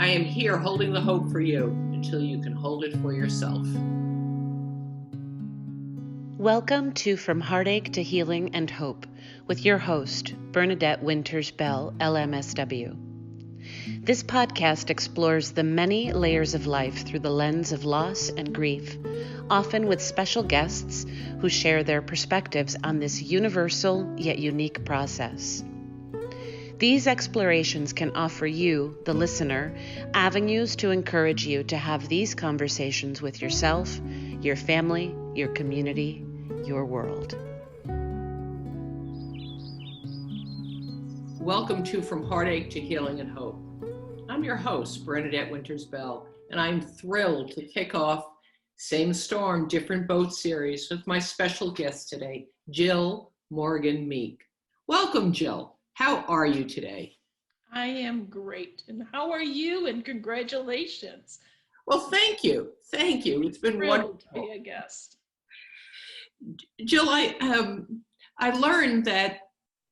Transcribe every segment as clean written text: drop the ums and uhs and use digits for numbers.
I am here holding the hope for you until you can hold it for yourself. Welcome to From Heartache to Healing and Hope with your host, Bernadette Winters-Bell, LMSW. This podcast explores the many layers of life through the lens of loss and grief, often with special guests who share their perspectives on this universal yet unique process. These explorations can offer you, the listener, avenues to encourage you to have these conversations with yourself, your family, your community, your world. Welcome to From Heartache to Healing and Hope. I'm your host, Bernadette Winters-Bell, and I'm thrilled to kick off Same Storm, Different Boat series with my special guest today, Jill Morgan Meek. Welcome, Jill. How are you today? I am great. And how are you? And congratulations. Well, thank you. Thank you. It's been wonderful to be a guest. Jill, I learned that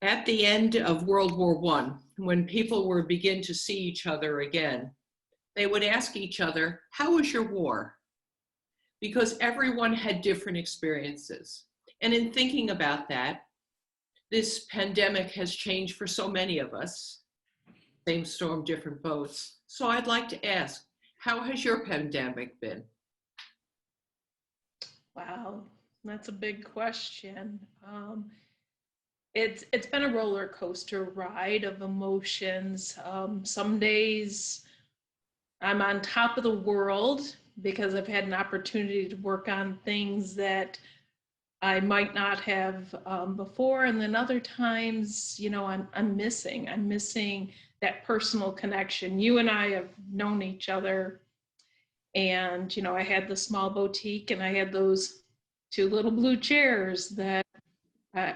at the end of World War I, when people were begin to see each other again, they would ask each other, how was your war? Because everyone had different experiences. And in thinking about that, this pandemic has changed for so many of us. Same storm, different boats. So I'd like to ask, how has your pandemic been? Wow, that's a big question. It's been a roller coaster ride of emotions. Some days I'm on top of the world because I've had an opportunity to work on things that I might not have before, and then other times, I'm missing that personal connection. You and I have known each other, and I had the small boutique, and I had those two little blue chairs that,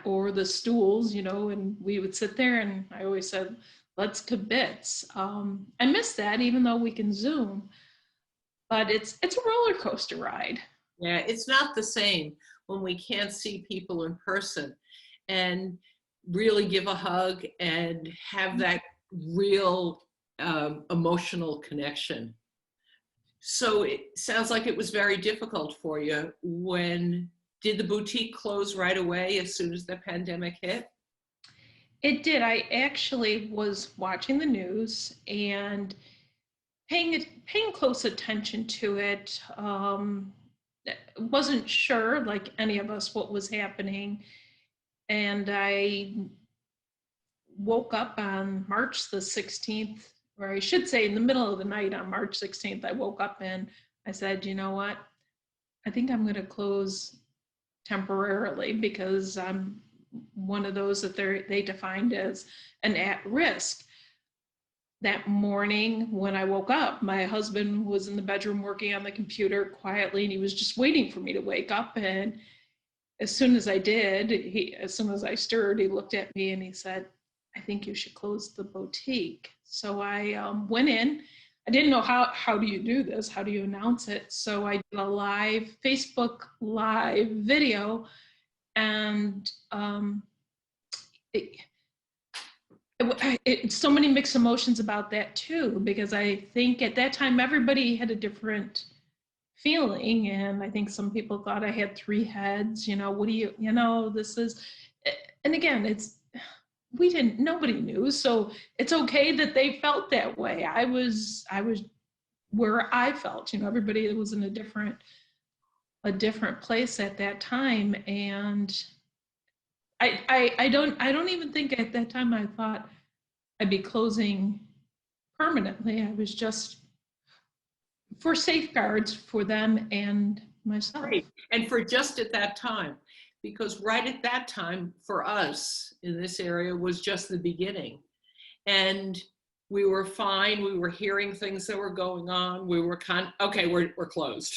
or the stools, and we would sit there, and I always said, "Let's kibitz." I miss that, even though we can Zoom, but it's a roller coaster ride. Yeah, it's not the same when we can't see people in person and really give a hug and have that real emotional connection. So it sounds like it was very difficult for you. Did the boutique close right away as soon as the pandemic hit? It did. I actually was watching the news and paying close attention to it. Wasn't sure, like any of us, what was happening. And I woke up on March the 16th, or I should say in the middle of the night on March 16th, I woke up and I said, you know what? I think I'm going to close temporarily because I'm one of those that they defined as an at risk. That morning when I woke up, my husband was in the bedroom working on the computer quietly, and he was just waiting for me to wake up. And as soon as I did, as soon as I stirred, he looked at me and he said, I think you should close the boutique. So I went in. I didn't know how do you do this? How do you announce it? So I did a live Facebook live video, and so many mixed emotions about that too, because I think at that time everybody had a different feeling, and I think some people thought I had three heads. What do you this is, and again, nobody knew, so it's okay that they felt that way. I was where I felt. Everybody was in a different place at that time, and I don't even think at that time I thought I'd be closing permanently. I was just for safeguards for them and myself. Right. And for just at that time, because right at that time for us in this area was just the beginning. And we were fine. We were hearing things that were going on. We were okay, we're closed.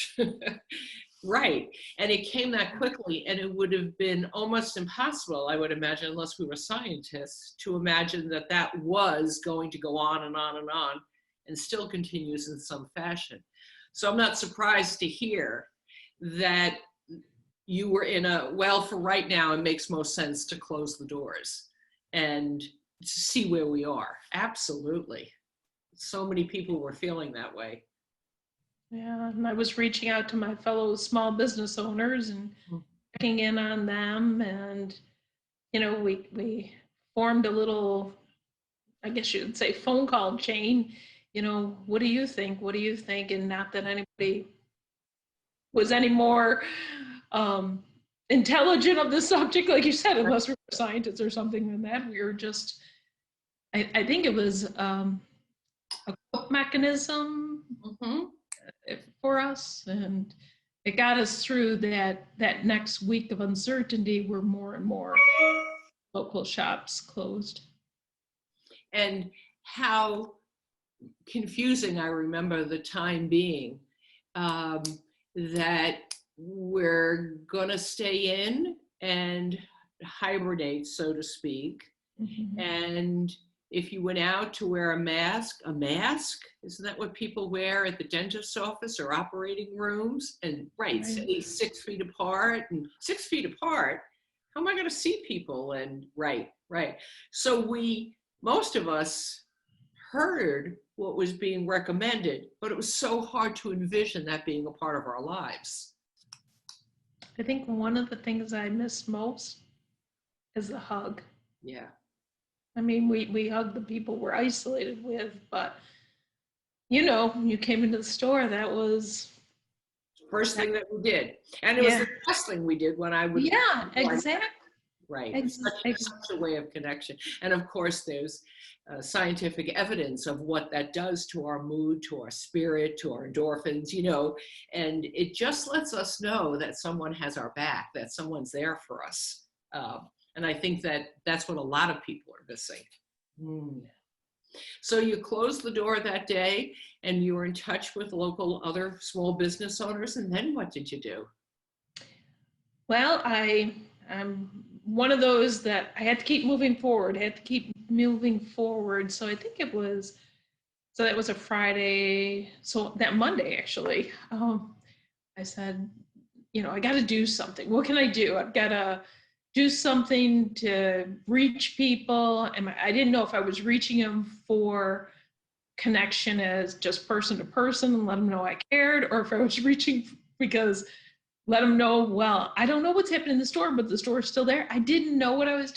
Right. And it came that quickly, and it would have been almost impossible, I would imagine, unless we were scientists, to imagine that that was going to go on and on and on, and still continues in some fashion. So I'm not surprised to hear that you were for right now, it makes most sense to close the doors and see where we are. Absolutely. so many people were feeling that way. Yeah, and I was reaching out to my fellow small business owners and checking in on them, and we formed a little, I guess you would say, phone call chain. What do you think? What do you think? And not that anybody was any more intelligent of the subject, like you said, unless we were scientists or something than that. We were just, I think it was a cope mechanism for us, and it got us through that next week of uncertainty where more and more local shops closed. And how confusing I remember the time being, that we're gonna stay in and hibernate, so to speak. And if you went out to wear a mask, isn't that what people wear at the dentist's office or operating rooms? And stay 6 feet apart, and 6 feet apart, how am I gonna see people? And right. So most of us heard what was being recommended, but it was so hard to envision that being a part of our lives. I think one of the things I miss most is the hug. Yeah. I mean, we hugged the people we're isolated with, but when you came into the store, that was the first thing that we did. And it was the best thing we did when I would. Yeah, exactly. Right. Exactly. Such a way of connection. And of course, there's scientific evidence of what that does to our mood, to our spirit, to our endorphins, and it just lets us know that someone has our back, that someone's there for us. And I think that's what a lot of people are missing. So you closed the door that day and you were in touch with local other small business owners. And then what did you do? Well, I'm one of those that I had to keep moving forward, So I think that was a Friday. So that Monday, actually, I said, I got to do something. What can I do? I've got to do something to reach people. And I didn't know if I was reaching them for connection as just person to person and let them know I cared, or if I was reaching because let them know, well, I don't know what's happening in the store, but the store is still there. I didn't know what I was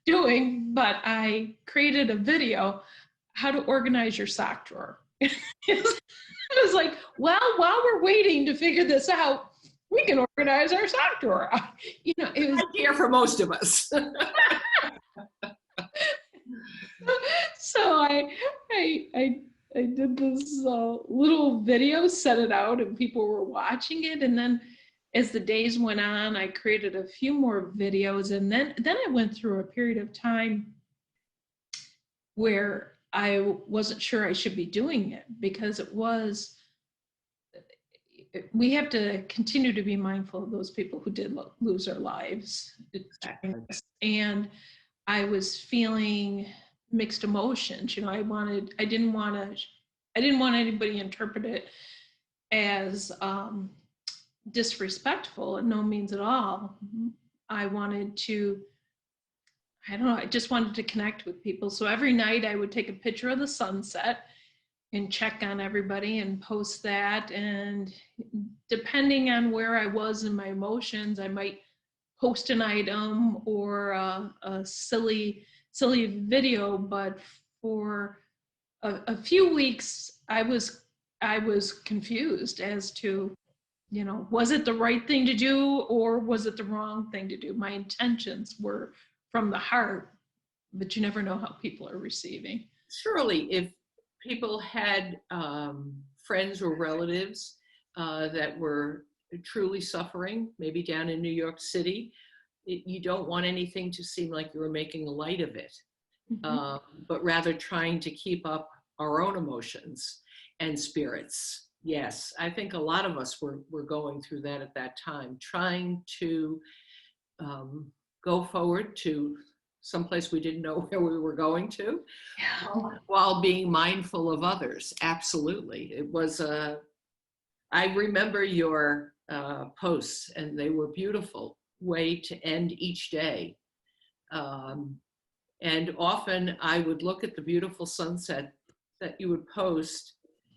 doing, but I created a video, how to organize your sock drawer. It was like, well, while we're waiting to figure this out, we can organize our sock drawer. It was here for most of us. So I did this little video, set it out, and people were watching it. And then as the days went on, I created a few more videos. And then I went through a period of time where I wasn't sure I should be doing it, because we have to continue to be mindful of those people who did lose their lives. And I was feeling mixed emotions. I didn't want anybody to interpret it as disrespectful, in no means at all. I just wanted to connect with people. So every night I would take a picture of the sunset and check on everybody and post that. And depending on where I was in my emotions, I might post an item or a silly video. But for a few weeks, I was confused as to, was it the right thing to do or was it the wrong thing to do? My intentions were from the heart, but you never know how people are receiving. Surely, if people had friends or relatives that were truly suffering, maybe down in New York City, you don't want anything to seem like you were making light of it, but rather trying to keep up our own emotions and spirits. Yes, I think a lot of us were going through that at that time, trying to go forward to someplace we didn't know where we were going to, while being mindful of others. Absolutely. It was I remember your posts, and they were beautiful way to end each day. And often I would look at the beautiful sunset that you would post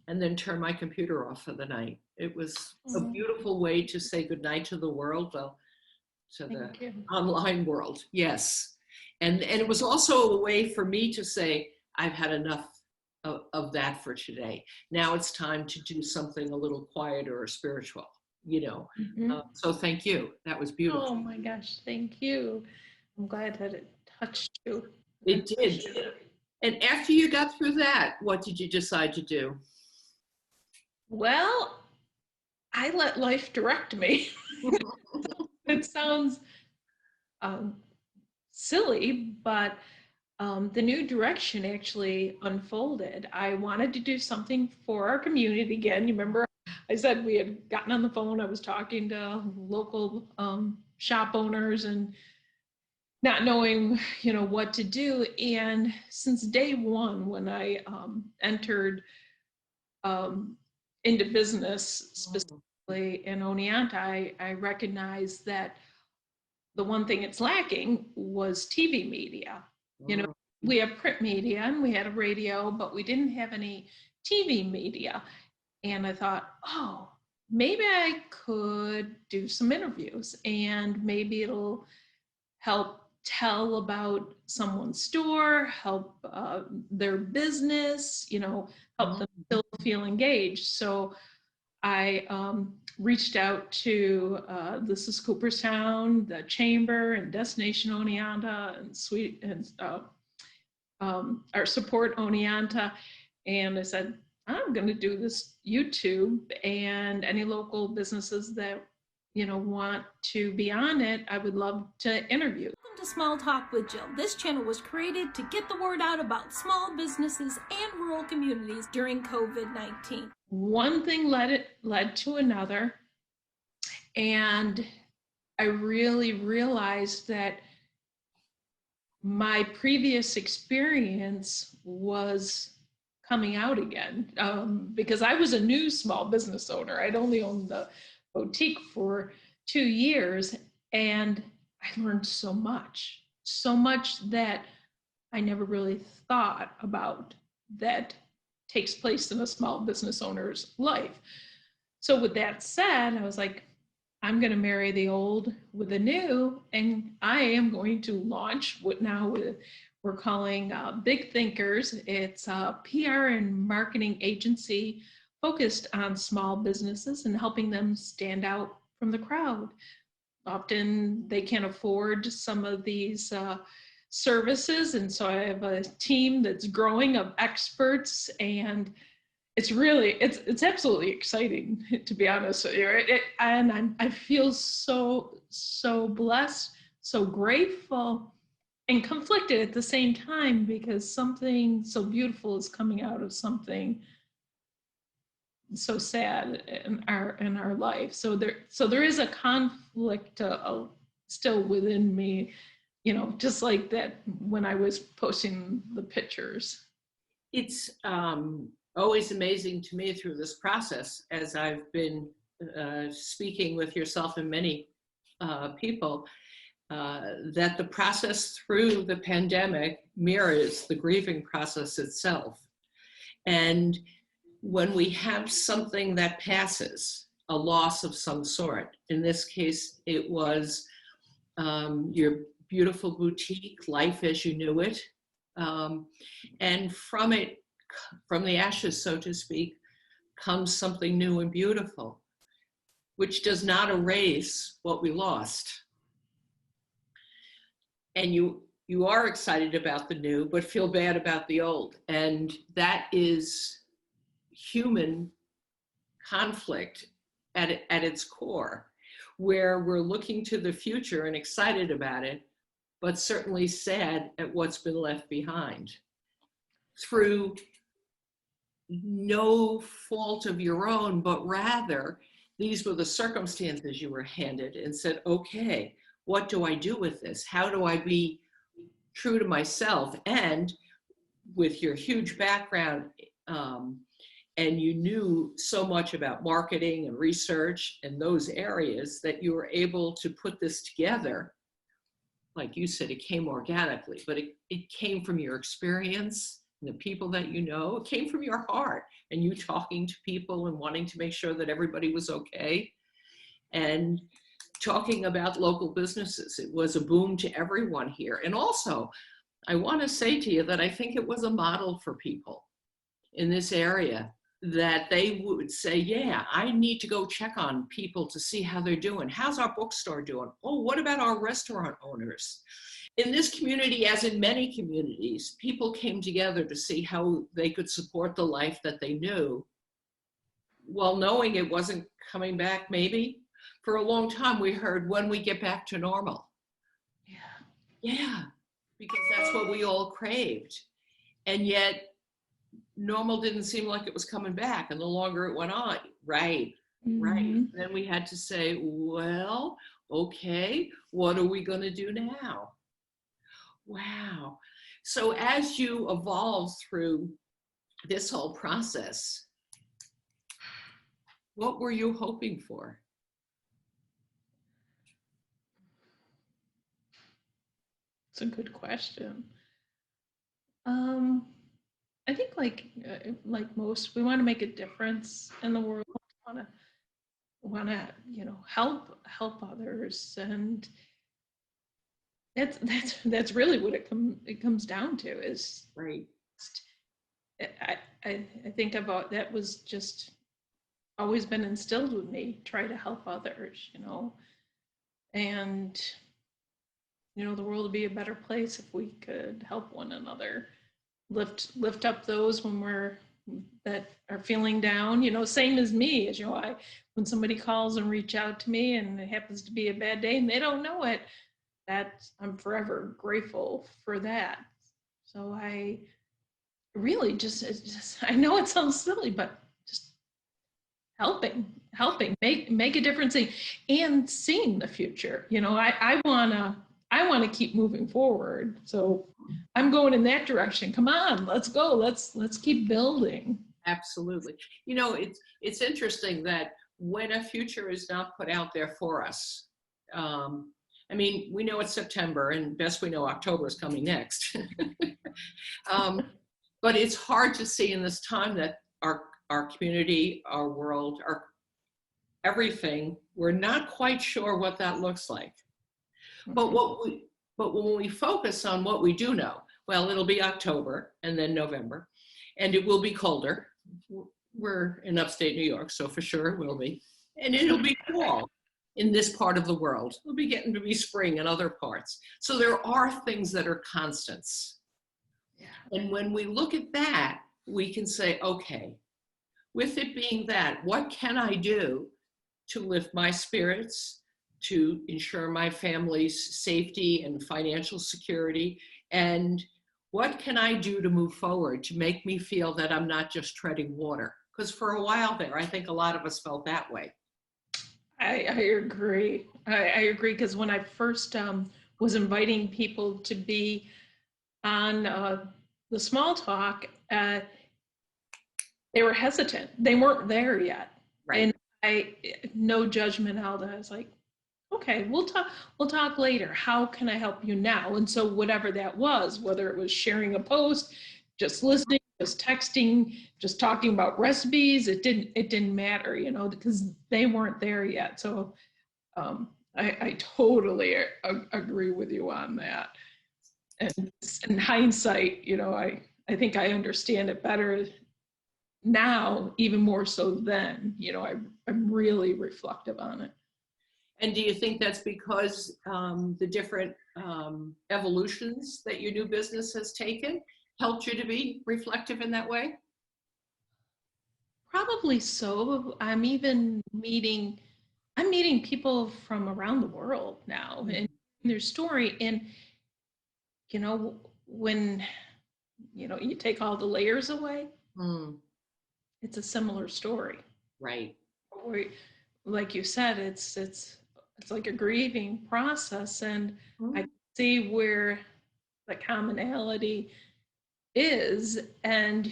and then turn my computer off for the night. It was a beautiful way to say goodnight to the world, well, to the online world, yes. And it was also a way for me to say, I've had enough of that for today. Now it's time to do something a little quieter or spiritual, you know. So thank you. That was beautiful. Oh my gosh, thank you. I'm glad that it touched you. It did. And after you got through that, what did you decide to do? Well, I let life direct me. It sounds silly, but the new direction actually unfolded. I wanted to do something for our community again. You remember I said we had gotten on the phone, I was talking to local shop owners and not knowing, you know, what to do. And since day one, when I entered into business, specifically in Oneonta, I recognized that the one thing it's lacking was TV media. You know, we have print media and we had a radio, but we didn't have any TV media. And I thought, oh, maybe I could do some interviews and maybe it'll help tell about someone's store, help their business, you know, help them still feel engaged. So I reached out to this is Cooperstown, the Chamber, and Destination Oneonta, and our support Oneonta, and I said, I'm going to do this YouTube, and any local businesses that, you know, want to be on it, I would love to interview. Welcome to Small Talk with Jill. This channel was created to get the word out about small businesses and rural communities during COVID-19. One thing led to another, and I really realized that my previous experience was coming out again, because I was a new small business owner. I'd only owned the boutique for 2 years, and I learned so much that I never really thought about that takes place in a small business owner's life. So with that said, I was like, I'm going to marry the old with the new, and I am going to launch what now we're calling Big Thinkers. It's a PR and marketing agency focused on small businesses and helping them stand out from the crowd. Often they can't afford some of these services, and so I have a team that's growing of experts, and it's absolutely exciting, to be honest with you. And I feel so blessed, so grateful, and conflicted at the same time, because something so beautiful is coming out of something so sad in our life. So there is a conflict still within me, you know, just like that when I was posting the pictures. It's always amazing to me through this process, as I've been speaking with yourself and many people, that the process through the pandemic mirrors the grieving process itself. And when we have something that passes, a loss of some sort, in this case, it was your beautiful boutique, life as you knew it. And from the ashes, so to speak, comes something new and beautiful, which does not erase what we lost. And you are excited about the new, but feel bad about the old. And that is human conflict at its core, where we're looking to the future and excited about it, but certainly sad at what's been left behind through no fault of your own, but rather these were the circumstances you were handed and said, okay, what do I do with this? How do I be true to myself? And with your huge background, and you knew so much about marketing and research and those areas, that you were able to put this together. Like you said, it came organically, but it came from your experience the people that you know. It came from your heart and you talking to people and wanting to make sure that everybody was okay. And talking about local businesses. It was a boom to everyone here. And also, I want to say to you that I think it was a model for people in this area, that they would say, yeah, I need to go check on people to see how they're doing. How's our bookstore doing? Oh, what about our restaurant owners? In this community, as in many communities, people came together to see how they could support the life that they knew, while knowing it wasn't coming back maybe. For a long time, we heard, when we get back to normal. Yeah, because that's what we all craved. And yet, normal didn't seem like it was coming back. And the longer it went on, right. Then we had to say, well, okay, what are we going to do now? Wow. So as you evolve through this whole process, what were you hoping for? It's a good question. I think like most, we want to make a difference in the world. Want to help others, and that's really what it comes down to. Is Right. I think about that was just always been instilled with me. Try to help others, and the world would be a better place if we could help one another, lift up those that are feeling down, same as me. As when somebody calls and reach out to me and it happens to be a bad day and they don't know it, that I'm forever grateful for that. So I really just I know it sounds silly, but just helping make a difference and seeing the future. I want to keep moving forward. So I'm going in that direction. Come on, let's go. Let's keep building. Absolutely. It's interesting that when a future is not put out there for us, we know it's September, and best we know October is coming next. But it's hard to see in this time that our community, our world, our everything, we're not quite sure what that looks like. But when we focus on what we do know, well, it'll be October and then November, and it will be colder. We're in upstate New York, so for sure it will be. And it'll be fall in this part of the world. It'll be getting to be spring in other parts. So there are things that are constants. Yeah. And when we look at that, we can say, okay, with it being that, what can I do to lift my spirits, to ensure my family's safety and financial security? And what can I do to move forward to make me feel that I'm not just treading water? Because for a while there, I think a lot of us felt that way. I agree. I agree, because when I first was inviting people to be on the small talk, they were hesitant. They weren't there yet. Right. And no judgment, Alda. I was like, okay, we'll talk later. How can I help you now? And so whatever that was, whether it was sharing a post, just listening, just texting, just talking about recipes, it didn't matter, because they weren't there yet. So I totally agree with you on that. And in hindsight, I think I understand it better now, even more so then. I'm really reflective on it. And do you think that's because the different evolutions that your new business has taken helped you to be reflective in that way? Probably so. I'm meeting people from around the world now, and their story. And when you take all the layers away, it's a similar story. Right. Like you said, it's like a grieving process, and I see where the commonality is. And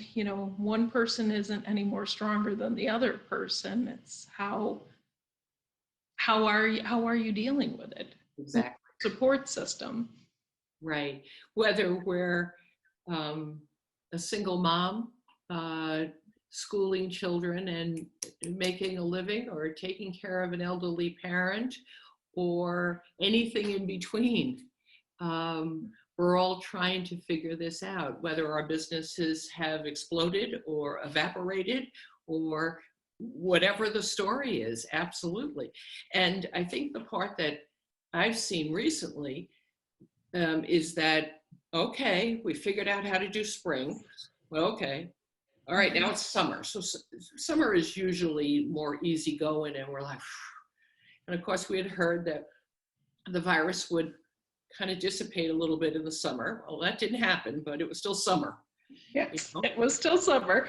one person isn't any more stronger than the other person. It's how are you dealing with it? Exactly. Support system. Right. Whether we're a single mom, schooling children and making a living, or taking care of an elderly parent, or anything in between. We're all trying to figure this out, whether our businesses have exploded or evaporated or whatever the story is, absolutely. And I think the part that I've seen recently is that, okay, we figured out how to do spring. Well, okay. All right, now it's summer. So summer is usually more easygoing, and we're like, phew. And of course we had heard that the virus would kind of dissipate a little bit in the summer. Well, that didn't happen, but it was still summer. Yes, it was still summer.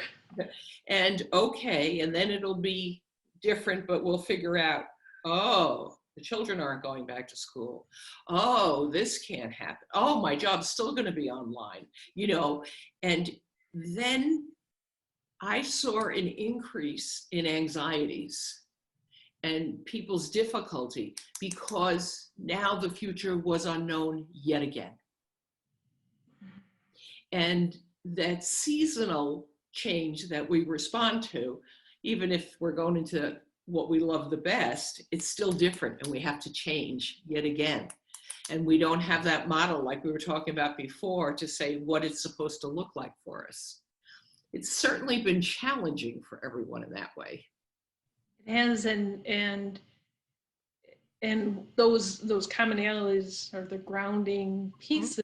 And okay, and then it'll be different, but we'll figure out, oh, the children aren't going back to school. Oh, this can't happen. Oh, my job's still going to be online, and then I saw an increase in anxieties and people's difficulty, because now the future was unknown yet again. And that seasonal change that we respond to, even if we're going into what we love the best, it's still different, and we have to change yet again. And we don't have that model, like we were talking about before, to say what it's supposed to look like for us. It's certainly been challenging for everyone in that way. It has, and those commonalities are the grounding pieces.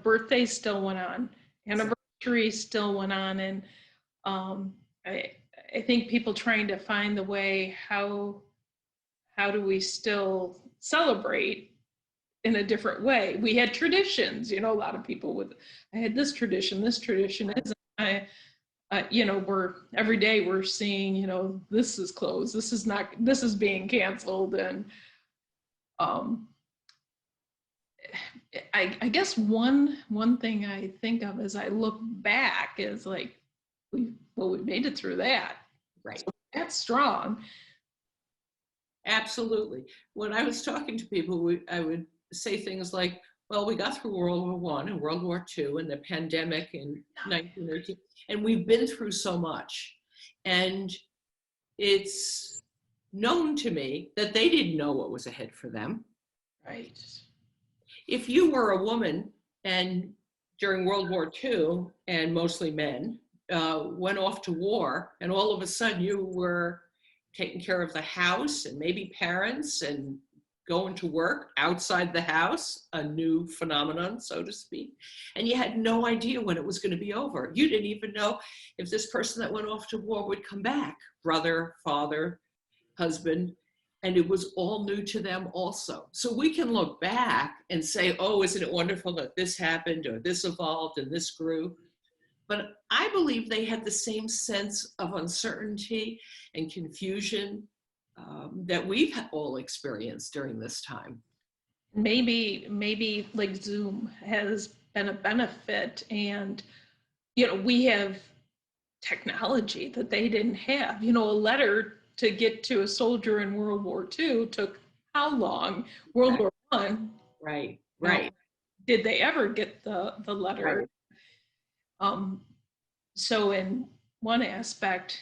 Birthdays still went on, anniversaries still went on, and I think people trying to find the way, how do we still celebrate in a different way? We had traditions, a lot of people with, I had this tradition isn't. We're every day we're seeing, this is closed, this is being canceled. And I guess one thing I think of as I look back is like, we made it through that. Right. So that's strong. Absolutely. When I was talking to people, I would say things like, well, we got through World War I and World War II and the pandemic in 1918, and we've been through so much. And it's known to me that they didn't know what was ahead for them. Right. If you were a woman and during World War II, and mostly men, went off to war, and all of a sudden you were taking care of the house and maybe parents and going to work outside the house, a new phenomenon, so to speak, and you had no idea when it was going to be over. You didn't even know if this person that went off to war would come back, brother, father, husband, and it was all new to them also. So we can look back and say, oh, isn't it wonderful that this happened or this evolved and this grew? But I believe they had the same sense of uncertainty and confusion that we've all experienced during this time. Maybe like Zoom has been a benefit, and we have technology that they didn't have. A letter to get to a soldier in World War II took how long? World War I. Right. Did they ever get the letter? Right. So in one aspect,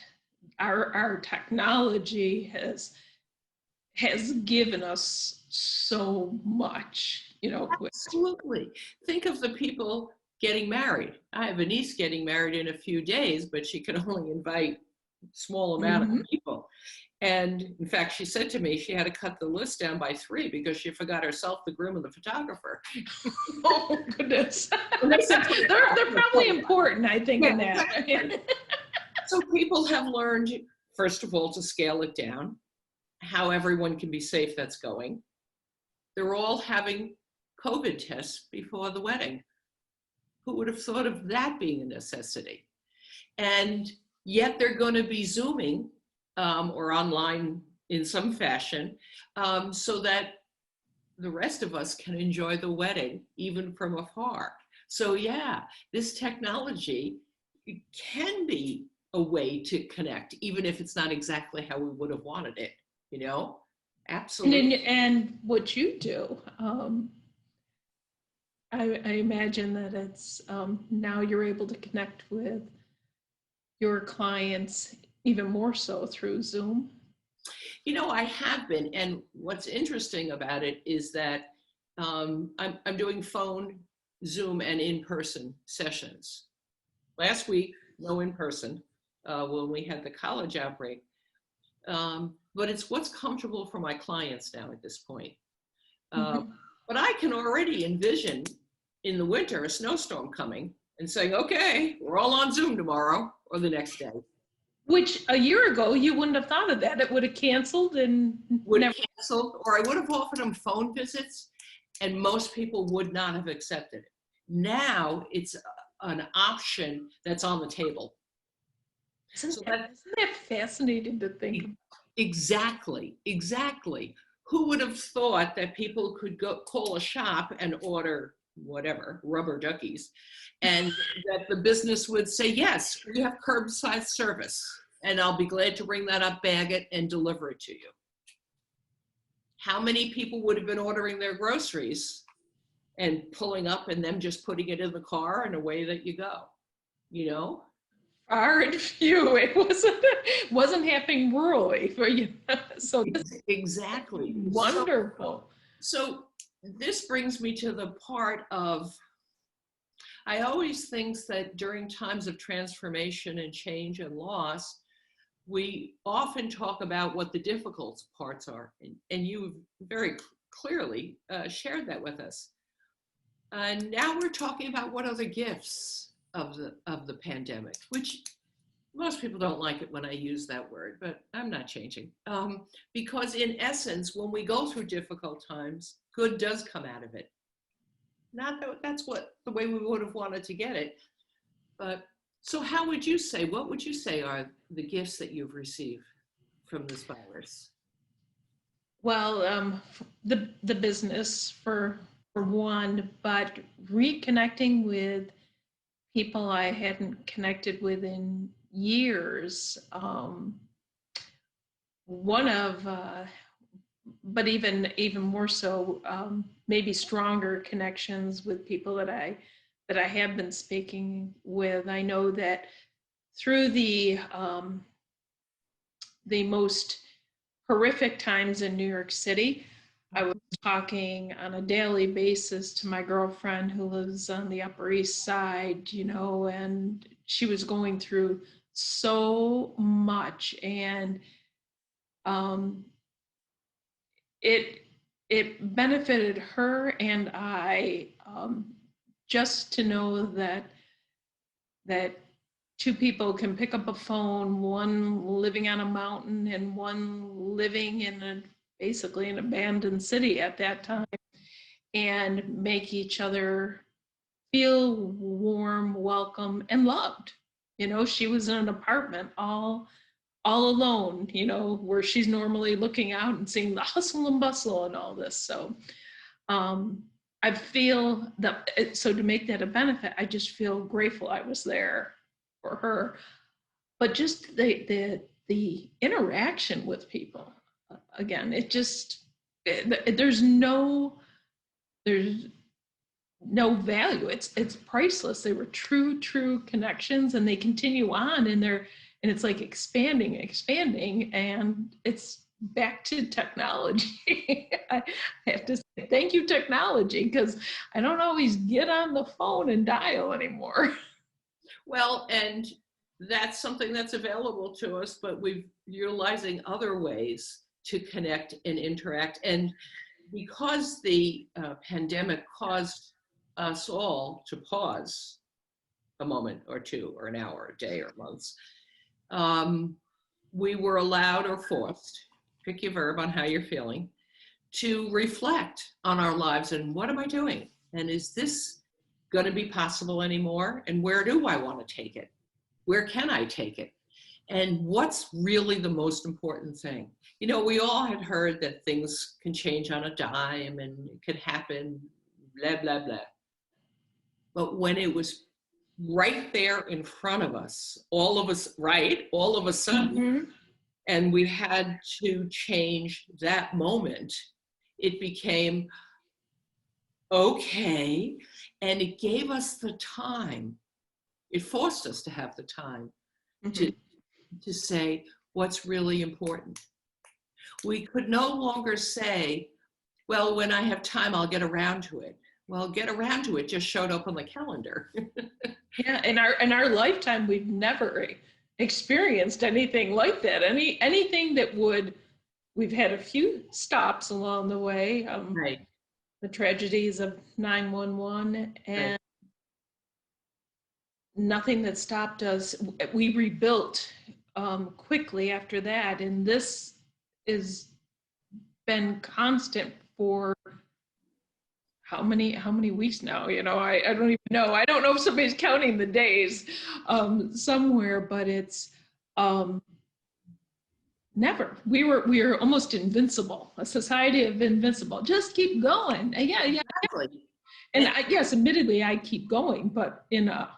our technology has given us so much, Absolutely. Think of the people getting married. I have a niece getting married in a few days, but she could only invite a small amount of people. And in fact, she said to me she had to cut the list down by 3 because she forgot herself, the groom, and the photographer. Oh, goodness. they're probably important, I think, in that. So people have learned, first of all, to scale it down, how everyone can be safe that's going. They're all having COVID tests before the wedding. Who would have thought of that being a necessity? And yet they're going to be Zooming or online in some fashion so that the rest of us can enjoy the wedding even from afar. So yeah, this technology can be a way to connect, even if it's not exactly how we would have wanted it, Absolutely. And what you do, I imagine that it's now you're able to connect with your clients even more so through Zoom. I have been, and what's interesting about it is that I'm doing phone, Zoom, and in-person sessions. Last week, no in-person, when we had the college outbreak. But it's what's comfortable for my clients now at this point. But I can already envision in the winter a snowstorm coming and saying, okay, we're all on Zoom tomorrow or the next day. Which a year ago, you wouldn't have thought of that. It would have canceled and would have canceled, or I would have offered them phone visits, and most people would not have accepted it. Now it's an option that's on the table. Isn't that fascinating to think about? Exactly. Who would have thought that people could go call a shop and order whatever, rubber duckies, and that the business would say, yes, we have curbside service, and I'll be glad to bring that up, bag it, and deliver it to you. How many people would have been ordering their groceries and pulling up and them just putting it in the car and away that you go, Far and few. It wasn't happening rurally for you. So exactly. Wonderful. So this brings me to the part of, I always think that during times of transformation and change and loss, we often talk about what the difficult parts are. And you very clearly shared that with us. And now we're talking about what are the gifts of the pandemic, which most people don't like it when I use that word, but I'm not changing. Because in essence, when we go through difficult times, good does come out of it. Not that that's the way we would have wanted to get it. But so what would you say are the gifts that you've received from this virus? Well, the business for one, but reconnecting with people I hadn't connected with in years. But even more so, maybe stronger connections with people that I have been speaking with. I know that through the most horrific times in New York City, I was talking on a daily basis to my girlfriend who lives on the Upper East Side, and she was going through so much, and it benefited her and I, just to know that two people can pick up a phone, one living on a mountain and one living in basically an abandoned city at that time, and make each other feel warm, welcome, and loved. She was in an apartment all alone, where she's normally looking out and seeing the hustle and bustle and all this. So I feel that, so to make that a benefit, I just feel grateful I was there for her. But just the interaction with people, again, there's no value. It's priceless. They were true connections, and they continue on, and it's like expanding, and it's back to technology. I have to say thank you, technology, because I don't always get on the phone and dial anymore. Well, and that's something that's available to us, but we're utilizing other ways to connect and interact. And because the pandemic caused us all to pause a moment or two or an hour, a day or months, we were allowed or forced, pick your verb on how you're feeling, to reflect on our lives and what am I doing? And is this going to be possible anymore? And where do I want to take it? Where can I take it? And what's really the most important thing? We all had heard that things can change on a dime and it could happen, blah, blah, blah. But when it was right there in front of us, all of a sudden, Mm-hmm. and we had to change that moment, it became, okay. And it gave us the time. It forced us to have the time to, to say what's really important. We could no longer say, well, when I have time, I'll get around to it. Well, get around to it just showed up on the calendar. Yeah, in our lifetime, we've never experienced anything like that. Anything that would, we've had a few stops along the way. Right. The tragedies of 911 and Right. nothing that stopped us. We rebuilt quickly after that, and this has been constant for how many weeks now? You know, I don't even know. I don't know if somebody's counting the days somewhere, but it's never. We were almost invincible, a society of invincible. Just keep going. Yeah. Exactly. And yes, admittedly, I keep going, but in a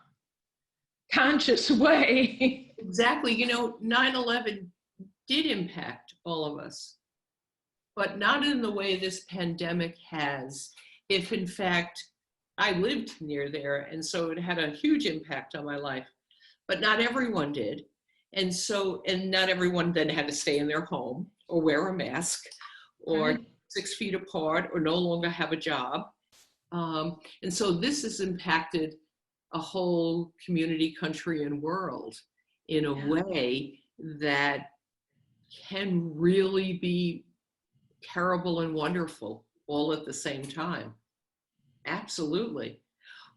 conscious way. Exactly. You know, 9/11 did impact all of us, but not in the way this pandemic has. If in fact I lived near there, and so it had a huge impact on my life, but not everyone did. And so, and not everyone then had to stay in their home or wear a mask or Right. 6 feet apart or no longer have a job. And so this has impacted a whole community, country, and world in a way that can really be terrible and wonderful all at the same time. Absolutely.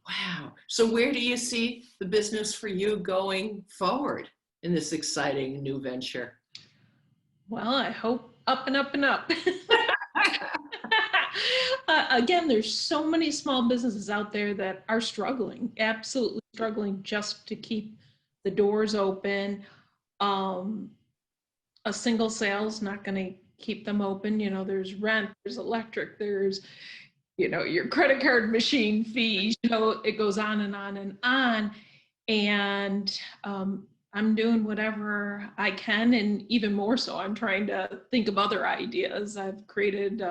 Wow. So where do you see the business for you going forward in this exciting new venture? Well, I hope up and up and up. Again, there's so many small businesses out there that are struggling, absolutely struggling just to keep the doors open. A single sale is not going to keep them open. You know, there's rent, there's electric, there's, you know, your credit card machine fees, you know, it goes on and on and on. And I'm doing whatever I can, and even more so, I'm trying to think of other ideas. I've created,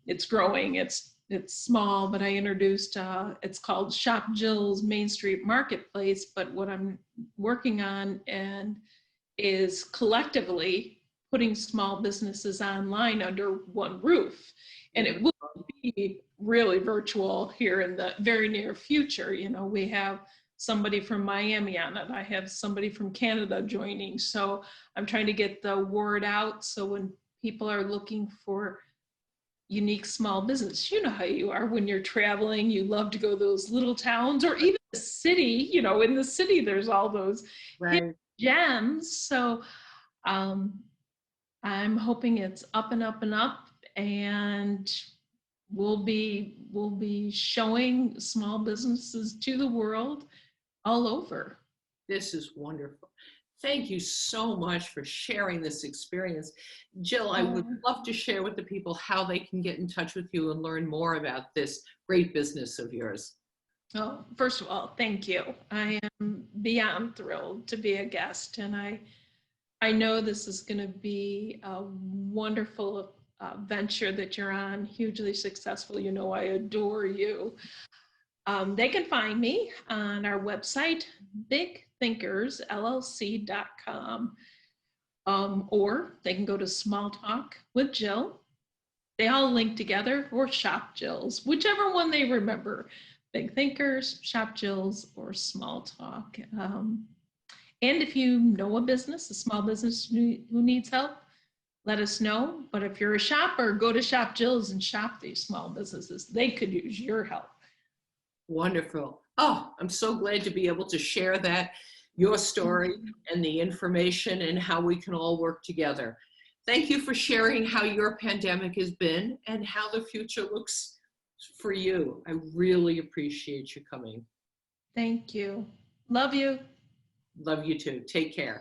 it's growing, it's small, but I introduced, it's called ShopJills Main Street Marketplace. But what I'm working on and is collectively putting small businesses online under one roof. And it will be really virtual here in the very near future. You know, we have somebody from Miami on it. I have somebody from Canada joining. So I'm trying to get the word out. So when people are looking for unique small business, you know how you are when you're traveling, you love to go to those little towns or even the city. You know, in the city, there's all those Right. gems. So I'm hoping it's up and up and up, and we'll be showing small businesses to the world all over. This is wonderful. Thank you so much for sharing this experience. Jill, I would love to share with the people how they can get in touch with you and learn more about this great business of yours. Oh, first of all, thank you. I am beyond thrilled to be a guest, and I know this is going to be a wonderful venture that you're on, hugely successful. You know, I adore you. They can find me on our website, bigthinkersllc.com, or they can go to Small Talk with Jill. They all link together, or ShopJills, whichever one they remember. Big Thinkers, ShopJills, or Small Talk. And if you know a business, a small business who needs help, let us know. But if you're a shopper, go to ShopJills and shop these small businesses. They could use your help. Wonderful. Oh, I'm so glad to be able to share that, your story and the information and how we can all work together. Thank you for sharing how your pandemic has been and how the future looks for you. I really appreciate you coming. Thank you. Love you. Love you too. Take care.